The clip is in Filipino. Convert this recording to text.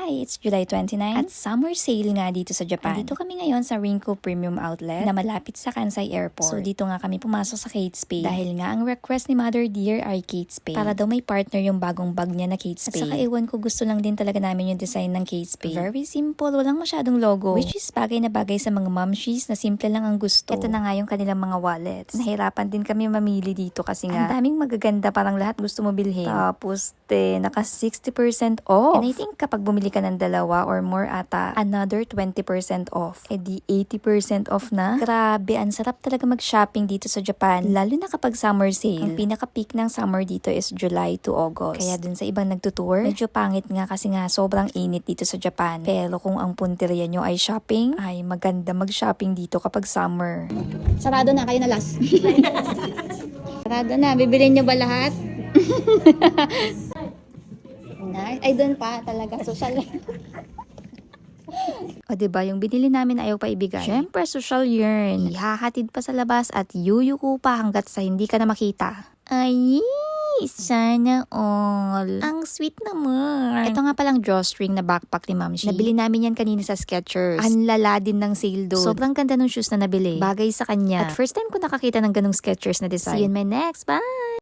Hi! It's July 29 at summer sale nga dito sa Japan. Dito kami ngayon sa Rinko Premium Outlet na malapit sa Kansai Airport. So dito nga kami pumasok sa Kate Spade dahil nga ang request ni Mother Dear ay Kate Spade. Para daw may partner yung bagong bag niya na Kate Spade. At saka ewan ko, gusto lang din talaga namin yung design ng Kate Spade. Very simple, walang masyadong logo. Which is bagay na bagay sa mga momshies na simple lang ang gusto. Ito na nga yung kanilang mga wallets. Nahirapan din kami mamili dito kasi nga ang daming magaganda, parang lahat gusto mo bilhin. Tapos naka 60% off. And I think kapag bumili ka ng dalawa or more ata, another 20% off. E di 80% off na. Grabe, ang sarap talaga mag-shopping dito sa Japan. Lalo na kapag summer sale. Ang pinaka-peak ng summer dito is July to August. Kaya dun sa ibang nagtutour, medyo pangit nga kasi nga sobrang init dito sa Japan. Pero kung ang punteriya nyo ay shopping, ay maganda mag-shopping dito kapag summer. Sarado na, kayo na last. Sarado na, bibilin nyo ba lahat? Ay, doon pa talaga, social. O diba, yung binili namin ayaw pa ibigay. Syempre, social yarn. Ihahatid pa sa labas at yuyuko pa hanggat sa hindi ka na makita. Ay, sana all. Ang sweet naman. Ito nga palang drawstring na backpack ni Mamshi. Nabili namin yan kanina sa Skechers. Ang lala din ng sale doon. Sobrang ganda ng shoes na nabili. Bagay sa kanya. At first time ko nakakita ng ganong Skechers na design. See you in my next. Bye!